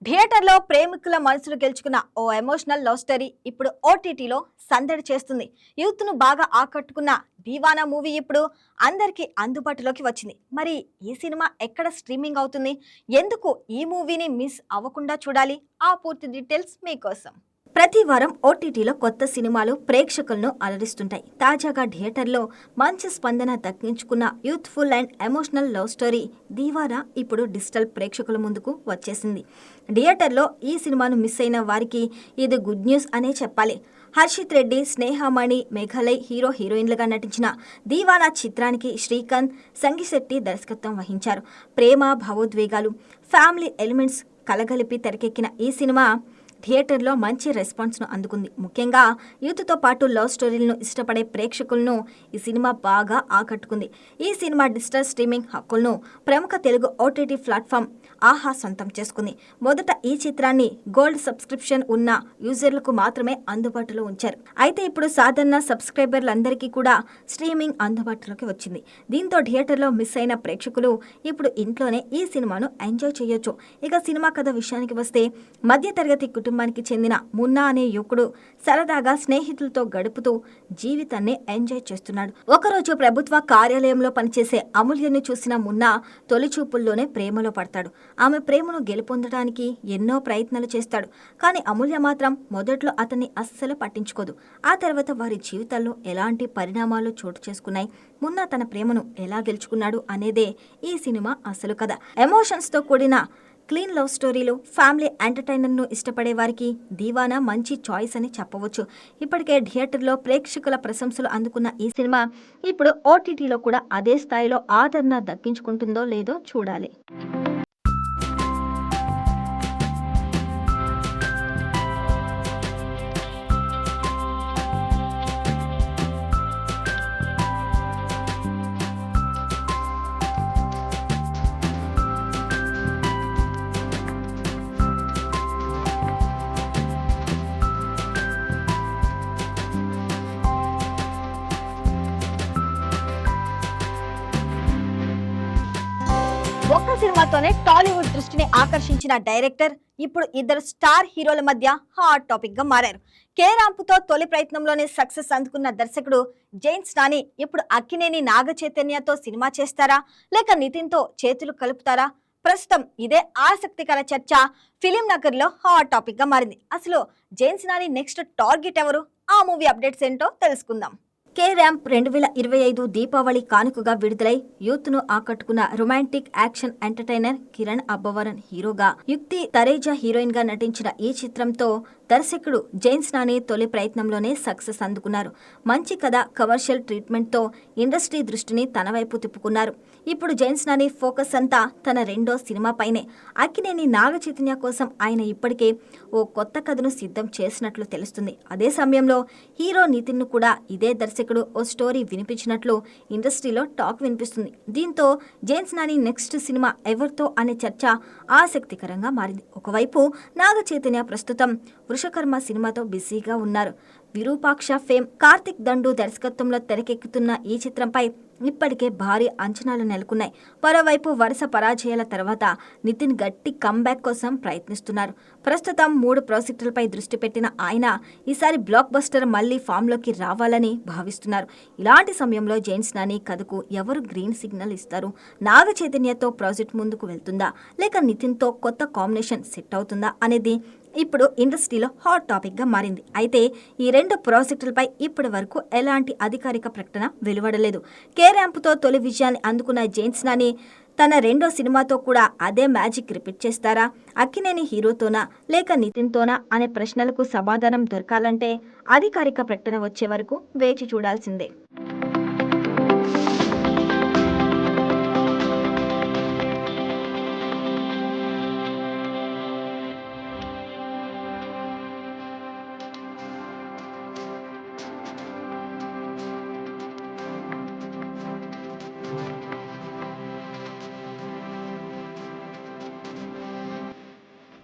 థియేటర్లో ప్రేమికుల మనసులు గెలుచుకున్న ఓ ఎమోషనల్ లవ్ స్టోరీ ఇప్పుడు ఓటీటీలో సందడి చేస్తుంది. యూత్ను బాగా ఆకట్టుకున్న దీవానా మూవీ ఇప్పుడు అందరికీ అందుబాటులోకి వచ్చింది. మరి ఈ సినిమా ఎక్కడ స్ట్రీమింగ్ అవుతుంది, ఎందుకు ఈ మూవీని మిస్ అవ్వకుండా చూడాలి, ఆ పూర్తి డీటెయిల్స్ మీకోసం. ప్రతి వారం ఓటీటీలో కొత్త సినిమాలు ప్రేక్షకులను అలరిస్తుంటాయి. తాజాగా థియేటర్లో మంచి స్పందన దక్కించుకున్న youthful and emotional love story Deewana ఇప్పుడు డిజిటల్ ప్రేక్షకుల ముందుకు వచ్చేసింది. థియేటర్లో ఈ సినిమాను మిస్ అయిన వారికి ఇది గుడ్ న్యూస్ అనే చెప్పాలి. హర్షిత్ రెడ్డి, స్నేహమణి, మేఘాలయ్ హీరో హీరోయిన్లుగా నటించిన దీవానా చిత్రానికి శ్రీకాంత్, సంగిశెట్టి దర్శకత్వం వహించారు. ప్రేమ, భావోద్వేగాలు, ఫ్యామిలీ ఎలిమెంట్స్ కలగలిపి తెరకెక్కిన ఈ సినిమా థియేటర్లో మంచి రెస్పాన్స్ను అందుకుంది. ముఖ్యంగా యూత్తో పాటు లవ్ స్టోరీలను ఇష్టపడే ప్రేక్షకులను ఈ సినిమా బాగా ఆకట్టుకుంది. ఈ సినిమా డిజిటల్ స్ట్రీమింగ్ హక్కులను ప్రముఖ తెలుగు ఓటీటీ ప్లాట్ఫామ్ ఆహా సొంతం చేసుకుంది. మొదట ఈ చిత్రాన్ని గోల్డ్ సబ్స్క్రిప్షన్ ఉన్న యూజర్లకు మాత్రమే అందుబాటులో ఉంచారు. అయితే ఇప్పుడు సాధారణ సబ్స్క్రైబర్లందరికీ కూడా స్ట్రీమింగ్ అందుబాటులోకి వచ్చింది. దీంతో థియేటర్లో మిస్ అయిన ప్రేక్షకులు ఇప్పుడు ఇంట్లోనే ఈ సినిమాను ఎంజాయ్ చేయొచ్చు. ఇక సినిమా కథ విషయానికి వస్తే, మధ్యతరగతి కుటుంబానికి చెందిన మున్నా అనే యువకుడు సరదాగా స్నేహితులతో గడుపుతూ జీవితాన్ని ఎంజాయ్ చేస్తున్నాడు. ఒకరోజు ప్రభుత్వ కార్యాలయంలో పనిచేసే అమూల్యను చూసిన మున్నా తొలి చూపుల్లోనే ప్రేమలో పడతాడు. ఆమె ప్రేమను గెలుపొందడానికి ఎన్నో ప్రయత్నాలు చేస్తాడు. కానీ అమూల్య మాత్రం మొదట్లో అతన్ని అస్సలు పట్టించుకోదు. ఆ తర్వాత వారి జీవితాల్లో ఎలాంటి పరిణామాలు చోటు చేసుకున్నాయి, మున్నా తన ప్రేమను ఎలా గెలుచుకున్నాడు అనేదే ఈ సినిమా అసలు కథ. ఎమోషన్స్తో కూడిన క్లీన్ లవ్ స్టోరీలు, ఫ్యామిలీ ఎంటర్టైనర్ను ఇష్టపడే వారికి దీవానా మంచి చాయిస్ అని చెప్పవచ్చు. ఇప్పటికే థియేటర్లో ప్రేక్షకుల ప్రశంసలు అందుకున్న ఈ సినిమా ఇప్పుడు ఓటీటీలో కూడా అదే స్థాయిలో ఆదరణ దక్కించుకుంటుందో లేదో చూడాలి. ఒక్క సినిమాతోనే టాలీవుడ్ దృష్టిని ఆకర్షించిన డైరెక్టర్ ఇప్పుడు ఇద్దరు స్టార్ హీరోల మధ్య హాట్ టాపిక్ గా మారారు. కే రాంపుతో తొలి ప్రయత్నంలోనే సక్సెస్ అందుకున్న దర్శకుడు జైన్స్ నాని ఇప్పుడు అక్కినేని నాగ చైతన్యతో సినిమా చేస్తారా, లేక నితిన్ తో చేతులు కలుపుతారా? ప్రస్తుతం ఇదే ఆసక్తికర చర్చ ఫిలిం నగర్ లో హాట్ టాపిక్ గా మారింది. అసలు జైన్స్ నాని నెక్స్ట్ టార్గెట్ ఎవరు? ఆ మూవీ అప్డేట్స్ ఏంటో తెలుసుకుందాం. కే ర్యాంప్ 2025 దీపావళి కానుకగా విడుదలై యూత్ ను ఆకట్టుకున్న రొమాంటిక్ యాక్షన్ ఎంటర్టైనర్ కిరణ్ అబ్బవరన్ హీరోగా, యుక్తి తరేజా హీరోయిన్ గా నటించిన ఈ చిత్రంతో దర్శకుడు జైన్స్ నాని తొలి ప్రయత్నంలోనే సక్సెస్ అందుకున్నారు. మంచి కథ, కమర్షియల్ ట్రీట్మెంట్ తో ఇండస్ట్రీ దృష్టిని తన వైపు తిప్పుకున్నారు. ఇప్పుడు జైన్స్ నాని ఫోకస్ అంతా తన రెండో సినిమాపైనే. అక్కినేని నాగ చైతన్య కోసం ఆయన ఇప్పటికే ఓ కొత్త కథను సిద్ధం చేసినట్లు తెలుస్తుంది. అదే సమయంలో హీరో నితిన్ ను కూడా ఇదే దర్శకుడు ఓ స్టోరీ వినిపించినట్లు ఇండస్ట్రీలో టాక్ వినిపిస్తుంది. దీంతో జైన్స్ నాని నెక్స్ట్ సినిమా ఎవరితో అనే చర్చ ఆసక్తికరంగా మారింది. ఒకవైపు నాగ చైతన్య ప్రస్తుతం వృషకర్మ సినిమాతో బిజీగా ఉన్నారు. విరూపాక్ష ఫేమ్ కార్తిక్ దండు దర్శకత్వంలో తెరకెక్కుతున్న ఈ చిత్రంపై ఇప్పటికే భారీ అంచనాలు నెలకొన్నాయి. మరోవైపు వరుస పరాజయాల తర్వాత నితిన్ గట్టి కంబ్యాక్ కోసం ప్రయత్నిస్తున్నారు. ప్రస్తుతం 3 ప్రాజెక్టులపై దృష్టి పెట్టిన ఆయన ఈసారి బ్లాక్ బస్టర్ మళ్లీ ఫామ్లోకి రావాలని భావిస్తున్నారు. ఇలాంటి సమయంలో జైన్స్ నాని కథకు ఎవరు గ్రీన్ సిగ్నల్ ఇస్తారు? నాగ చైతన్యతో ప్రాజెక్ట్ ముందుకు వెళ్తుందా, లేక నితిన్తో కొత్త కాంబినేషన్ సెట్ అవుతుందా అనేది ఇప్పుడు ఇండస్ట్రీలో హాట్ టాపిక్ గా మారింది. అయితే ఈ 2 ప్రాజెక్టులపై ఇప్పటి వరకు ఎలాంటి అధికారిక ప్రకటన వెలువడలేదు. కే ర్యాంపుతో తొలి విజయాన్ని అందుకున్న జైన్స్ నాని తన రెండో సినిమాతో కూడా అదే మ్యాజిక్ రిపీట్ చేస్తారా? అక్కినేని హీరోతోనా, లేక నితిన్తోనా అనే ప్రశ్నలకు సమాధానం దొరకాలంటే అధికారిక ప్రకటన వచ్చే వరకు వేచి చూడాల్సిందే.